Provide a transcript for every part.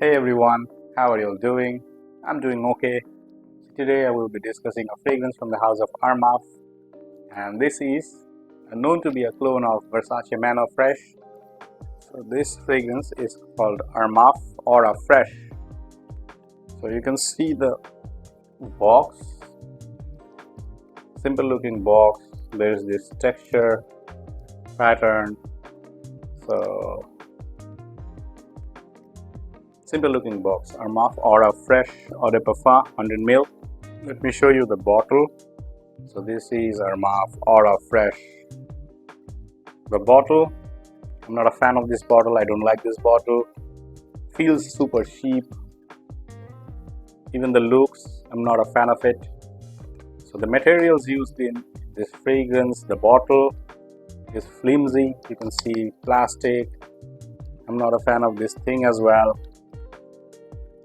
Hey everyone, how are you all doing? I'm doing okay. Today I will be discussing a fragrance from the house of Armaf, and this is known to be a clone of Versace Man Eau Fraiche. So this fragrance is called Armaf Aura Fresh. So you can see the box, simple looking box. There's this texture pattern. So simple looking box, Armaf Aura Fresh Eau de Parfum 100 ml. Let me show you the bottle. So this is Armaf Aura Fresh. The bottle, I'm not a fan of this bottle. I don't like this bottle. Feels super cheap. Even the looks, I'm not a fan of it. So the materials used in this fragrance, the bottle is flimsy. You can see plastic. I'm not a fan of this thing as well.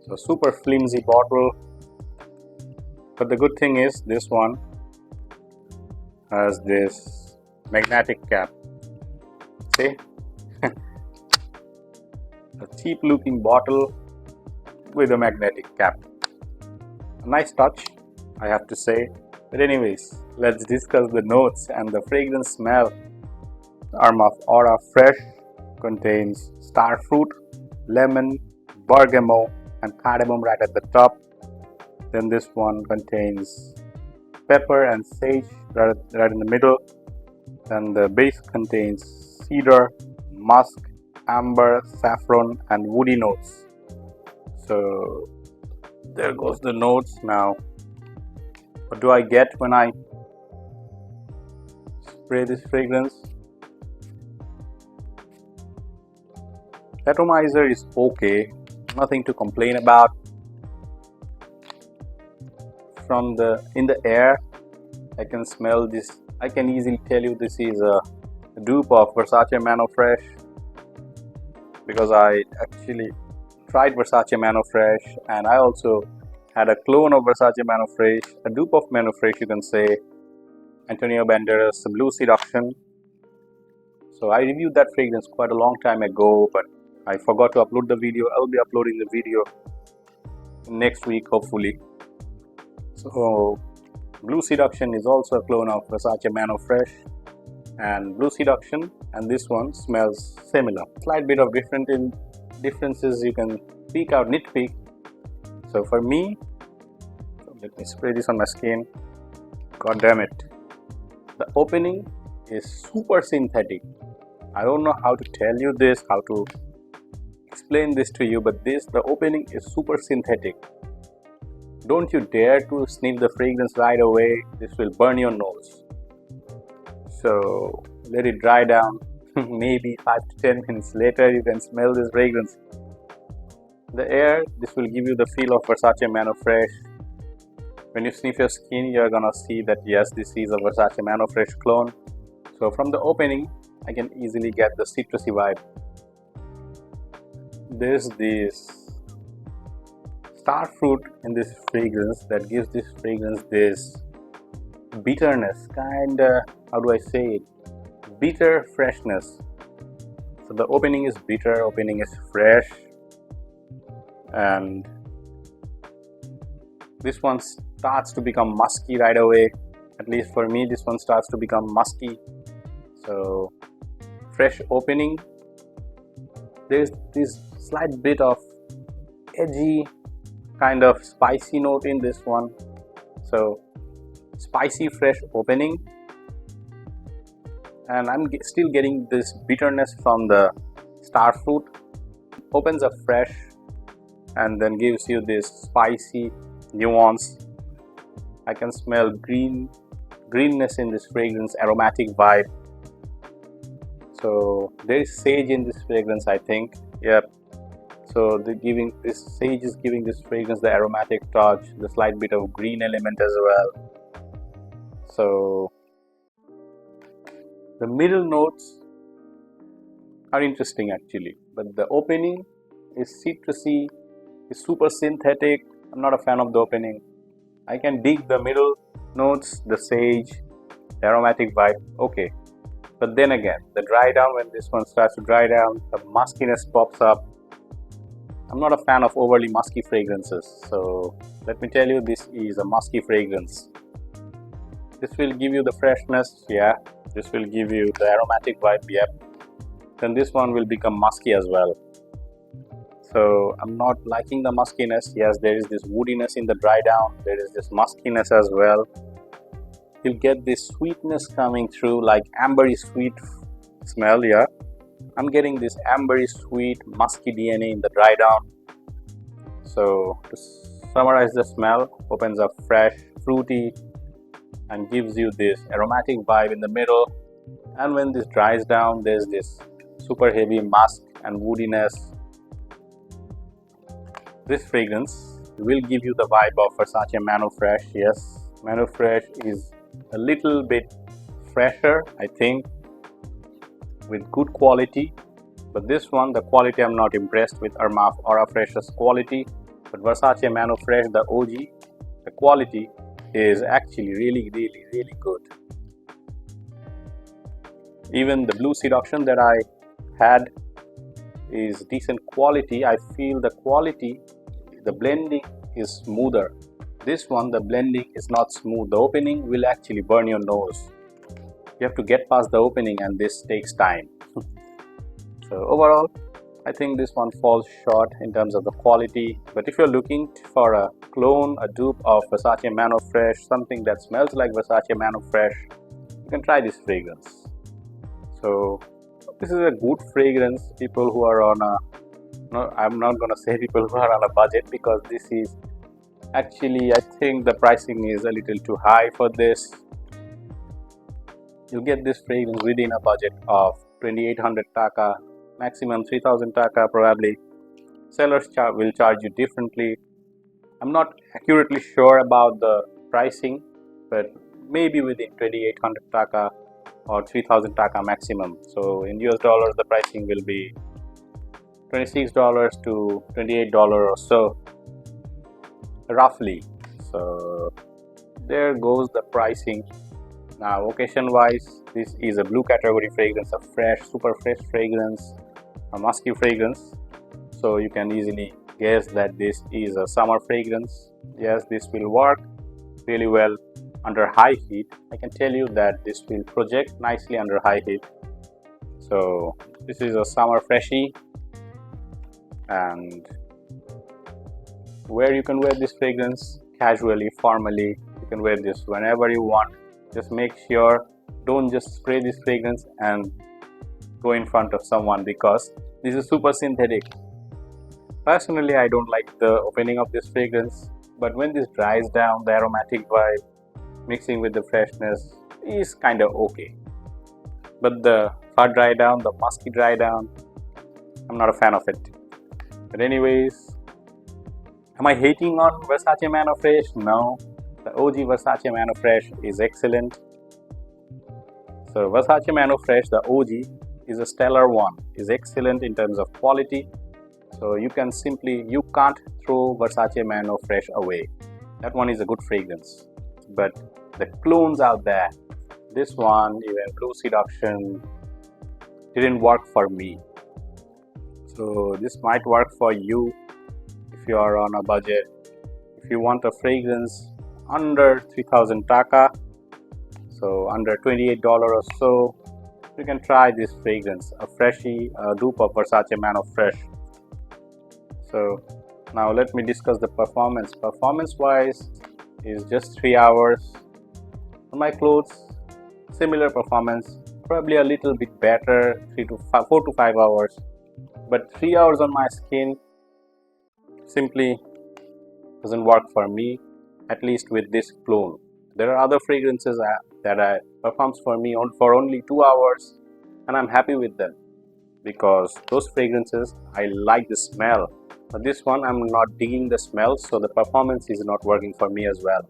So super flimsy bottle. But the good thing is this one has this magnetic cap. See? A cheap looking bottle with a magnetic cap. A nice touch, I have to say. But anyways, let's discuss the notes and the fragrance smell. Armaf Aura Fresh contains star fruit, lemon, bergamot and cardamom right at the top. Then this one contains pepper and sage right in the middle. Then the base contains cedar, musk, amber, saffron and woody notes. So there goes the notes. Now what do I get when I spray this fragrance? Atomizer is okay, nothing to complain about. From in the air I can smell this. I can easily tell you this is a dupe of Versace Man Eau Fraiche, because I actually tried Versace Man Eau Fraiche and I also had a clone of Versace Man Eau Fraiche, a dupe of Man Eau Fraiche you can say, Antonio Banderas Blue Seduction. So I reviewed that fragrance quite a long time ago, but I forgot to upload the video. I'll be uploading the video next week hopefully. So Blue Seduction is also a clone of Versace Man Eau Fraiche, and Blue Seduction and this one smells similar. Slight bit of differences you can nitpick. So for me, let me spray this on my skin. God damn it. The opening is super synthetic. I don't know how to tell you this, how to explain this to you, but the opening is super synthetic. Don't you dare to sniff the fragrance right away. This will burn your nose. So let it dry down. Maybe 5 to 10 minutes later you can smell this fragrance. The air, this will give you the feel of Versace Man Eau Fraiche. When you sniff your skin, you're gonna see that yes, this is a Versace Man Eau Fraiche clone. So from the opening, I can easily get the citrusy vibe. There's this star fruit in this fragrance that gives this fragrance this bitterness, kinda, how do I say it, bitter freshness. So the opening is bitter, opening is fresh, and this one starts to become musky right away. At least for me, this one starts to become musky. So fresh opening, there's this slight bit of edgy kind of spicy note in this one. So spicy fresh opening, and I'm still getting this bitterness from the star fruit. Opens up fresh and then gives you this spicy nuance. I can smell greenness in this fragrance, aromatic vibe. So there is sage in this fragrance, I think. Yep. So this sage is giving this fragrance the aromatic touch, the slight bit of green element as well. So the middle notes are interesting actually, but the opening is citrusy, is super synthetic. I'm not a fan of the opening. I can dig the middle notes, the sage, the aromatic vibe, okay. But then again, the dry down, when this one starts to dry down, the muskiness pops up. I'm not a fan of overly musky fragrances, so let me tell you, this is a musky fragrance. This will give you the freshness, yeah. This will give you the aromatic vibe, yep. Then this one will become musky as well. So I'm not liking the muskiness. Yes, there is this woodiness in the dry down. There is this muskiness as well. You'll get this sweetness coming through, like ambery sweet smell, yeah. I'm getting this ambery sweet musky DNA in the dry down. So to summarize the smell, opens up fresh, fruity, and gives you this aromatic vibe in the middle. And when this dries down, there's this super heavy musk and woodiness. This fragrance will give you the vibe of Versace Man Eau Fraiche. Yes, Man Eau Fraiche is a little bit fresher, I think, with good quality. But this one, the quality, I'm not impressed with Armaf Aura Fresh's quality. But Versace Man Eau Fraiche, the OG, the quality is actually really good. Even the Blue Seduction that I had is decent quality. I feel the quality, the blending is smoother. This one, the blending is not smooth. The opening will actually burn your nose. You have to get past the opening, and this takes time. So overall, I think this one falls short in terms of the quality. But if you're looking for a clone, a dupe of Versace Man Eau Fraiche, something that smells like Versace Man Eau Fraiche, you can try this fragrance. So this is a good fragrance. People who are on a, no, I'm not gonna say people who are on a budget, because this is actually, I think the pricing is a little too high for this. You get this fragrance within a budget of 2800 taka, maximum 3000 taka probably. Sellers will charge you differently. I'm not accurately sure about the pricing, but maybe within 2800 taka or 3000 taka maximum. So in US dollars, the pricing will be $26 to $28 or so, roughly. So there goes the pricing. Now occasion wise, this is a blue category fragrance, a fresh, super fresh fragrance, a musky fragrance. So you can easily guess that this is a summer fragrance. Yes, this will work really well under high heat. I can tell you that this will project nicely under high heat. So this is a summer freshie, and where you can wear this fragrance casually, formally. You can wear this whenever you want. Just make sure, don't just spray this fragrance and go in front of someone, because this is super synthetic. Personally, I don't like the opening of this fragrance, but when this dries down, the aromatic vibe mixing with the freshness is kind of okay. But the far dry down, the musky dry down, I'm not a fan of it. But anyways, am I hating on Versace Man Eau Fraiche? No. The OG Versace Man Eau Fraiche is excellent. So Versace Man Eau Fraiche, the OG, is a stellar one, is excellent in terms of quality. So you can't throw Versace Man Eau Fraiche away. That one is a good fragrance. But the clones out there, this one, even Blue Seduction, didn't work for me. So this might work for you if you are on a budget. If you want a fragrance under 3000 taka, so under $28 or so, you can try this fragrance, a freshie, a dupe of Versace Man Eau Fraiche. So now let me discuss the performance. Performance wise is just 3 hours. On my clothes, similar performance, probably a little bit better, 4 to 5 hours. But 3 hours on my skin simply doesn't work for me, at least with this clone. There are other fragrances that performs for me for only 2 hours, and I'm happy with them, because those fragrances, I like the smell. But this one, I'm not digging the smell, so the performance is not working for me as well.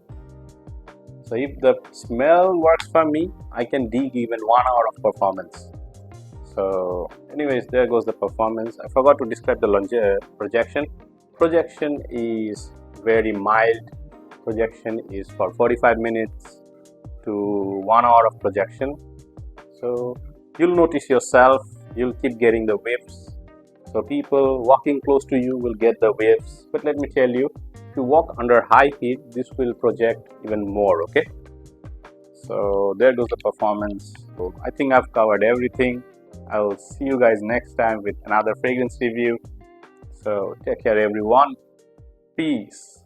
So if the smell works for me, I can dig even 1 hour of performance. So anyways, there goes the performance. I forgot to describe the projection. Projection is very mild. Projection is for 45 minutes to 1 hour of projection. So you'll notice yourself, you'll keep getting the whiffs. So people walking close to you will get the waves. But let me tell you, if you walk under high heat, this will project even more, okay? So there goes the performance. So I think I've covered everything. I will see you guys next time with another fragrance review. So take care everyone. Peace.